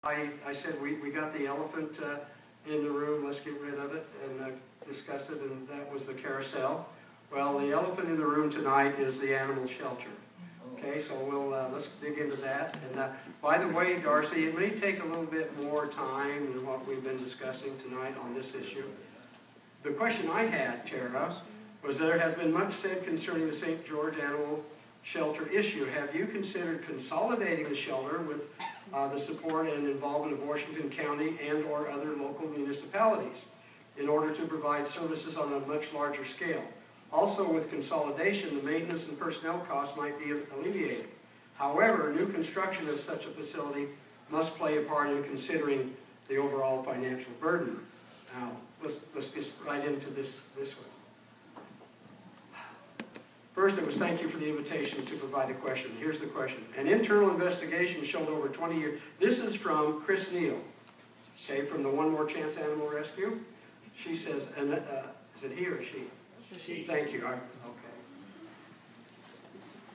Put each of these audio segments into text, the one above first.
I said we got the elephant in the room, let's get rid of it and discuss it, and that was the carousel. Well, the elephant in the room tonight is the animal shelter. Okay, so we'll let's dig into that. And by the way, Darcy, it may take a little bit more time than what we've been discussing tonight on this issue. The question I had, Tara, was there has been much said concerning the St. George Animal Shelter issue. Have you considered consolidating the shelter with the support and involvement of Washington County and or other local municipalities in order to provide services on a much larger scale? Also, with consolidation, the maintenance and personnel costs might be alleviated. However, new construction of such a facility must play a part in considering the overall financial burden. Now, let's get right into this one. First, it was thank you for the invitation to provide the question. Here's the question. An internal investigation showed over 20 years. This is from Chris Neal, okay, from the One More Chance Animal Rescue. She says, and is it he or she? She. Thank you.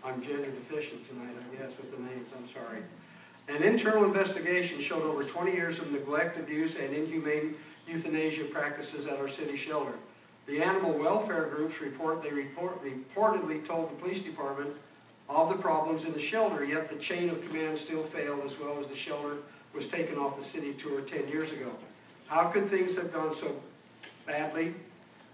I'm gender deficient tonight, I guess, with the names. I'm sorry. An internal investigation showed over 20 years of neglect, abuse, and inhumane euthanasia practices at our city shelter. The animal welfare groups reportedly told the police department of the problems in the shelter, yet the chain of command still failed, as well as the shelter was taken off the city tour 10 years ago. How could things have gone so badly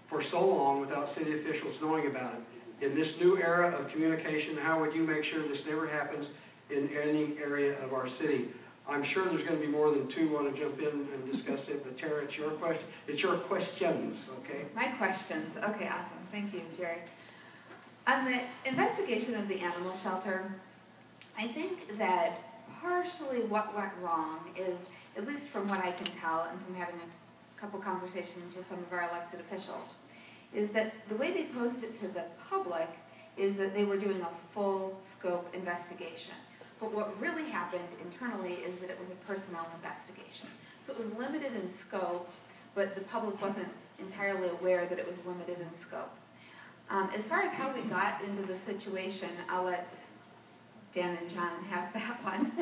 for so long without city officials knowing about it? In this new era of communication, how would you make sure this never happens in any area of our city? I'm sure there's going to be more than two want to jump in and discuss it, but Tara, it's your question. It's your questions, okay? My questions. Okay, awesome. Thank you, Jerry. On the investigation of the animal shelter, I think that partially what went wrong is, at least from what I can tell and from having a couple conversations with some of our elected officials, is that the way they posed it to the public is that they were doing a full scope investigation. But what really happened internally is that it was a personnel investigation. So it was limited in scope, but the public wasn't entirely aware that it was limited in scope. As far as how we got into the situation, I'll let Dan and John have that one.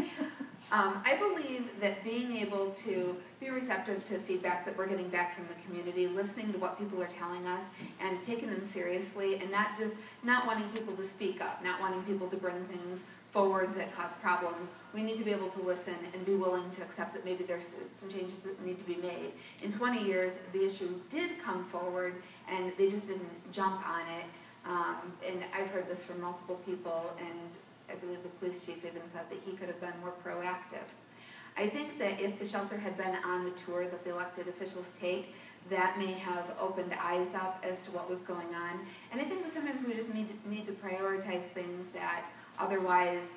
I believe that being able to be receptive to feedback that we're getting back from the community, listening to what people are telling us and taking them seriously, and not wanting people to speak up, not wanting people to bring things forward that cause problems. We need to be able to listen and be willing to accept that maybe there's some changes that need to be made. In 20 years, the issue did come forward, and they just didn't jump on it. And I've heard this from multiple people, and I believe the police chief even said that he could have been more proactive. I think that if the shelter had been on the tour that the elected officials take, that may have opened eyes up as to what was going on. And I think that sometimes we just need to prioritize things that otherwise,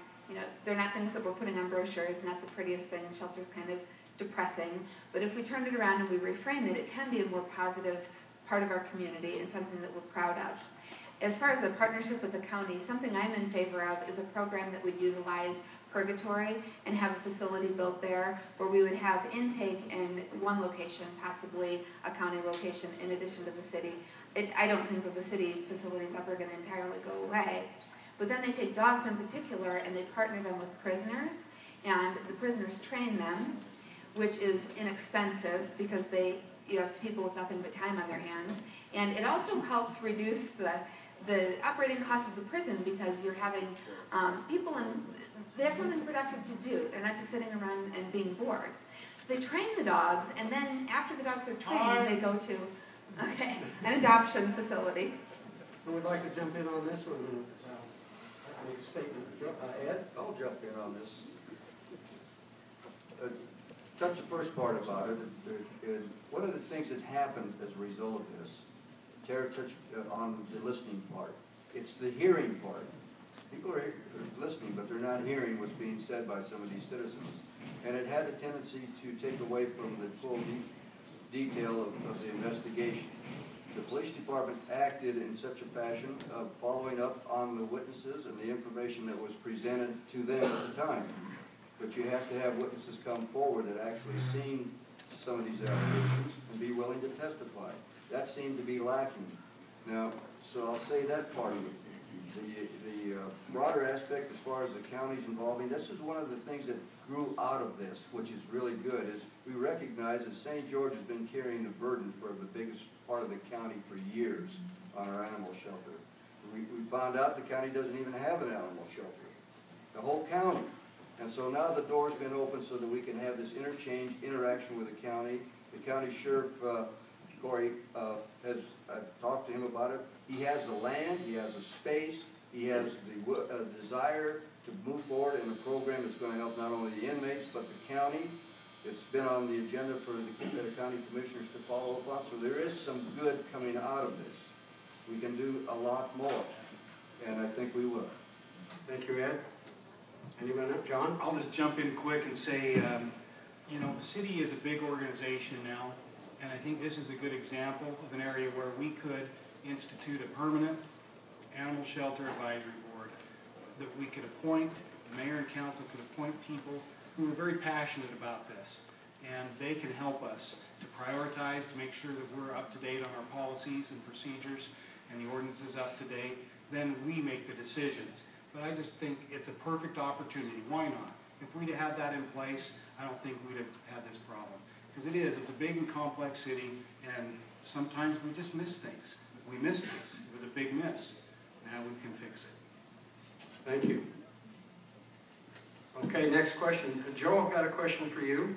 they're not things that we're putting on brochures, not the prettiest thing. The shelter's kind of depressing. But if we turn it around and we reframe it, it can be a more positive part of our community and something that we're proud of. As far as the partnership with the county, something I'm in favor of is a program that would utilize Purgatory and have a facility built there where we would have intake in one location, possibly a county location in addition to the city. I don't think that the city facility is ever going to entirely go away. But then they take dogs in particular and they partner them with prisoners, and the prisoners train them, which is inexpensive because you have people with nothing but time on their hands. And it also helps reduce the operating cost of the prison because you're having people they have something productive to do. They're not just sitting around and being bored. So they train the dogs, and then after the dogs are trained, they go to an adoption facility. Who would like to jump in on this one? Make a statement. Ed? I'll jump in on this. Touch the first part about it. One of the things that happened as a result of this, Tara touched on the listening part. It's the hearing part. People are listening, but they're not hearing what's being said by some of these citizens. And it had a tendency to take away from the full detail of the investigation. The police department acted in such a fashion of following up on the witnesses and the information that was presented to them at the time. But you have to have witnesses come forward that actually seen some of these allegations and be willing to testify. That seemed to be lacking. Now, so I'll say that part of it. The broader aspect as far as the counties involving, this is one of the things that grew out of this, which is really good, is we recognize that St. George has been carrying the burden for the biggest part of the county for years on our animal shelter. We found out the county doesn't even have an animal shelter, the whole county. And so now the door's been opened so that we can have this interaction with the county. The county sheriff, Corey, I've talked to him about it. He has the land, he has the space, he has the desire to move forward in a program that's going to help not only the inmates, but the county. It's been on the agenda for the county commissioners to follow up on, so there is some good coming out of this. We can do a lot more, and I think we will. Thank you, Ed. Anyone else? John? I'll just jump in quick and say, you know, the city is a big organization now, and I think this is a good example of an area where we could institute a permanent animal shelter advisory board that we could appoint, the mayor and council could appoint people who are very passionate about this, and they can help us to prioritize, to make sure that we're up to date on our policies and procedures and the ordinance is up to date. Then we make the decisions. But I just think it's a perfect opportunity. Why not? If we'd had that in place, I don't think we'd have had this problem. Because it's a big and complex city, and sometimes we just miss things. We missed this. It was a big miss. Now we can fix it. Thank you. Okay, next question. Joe, I've got a question for you.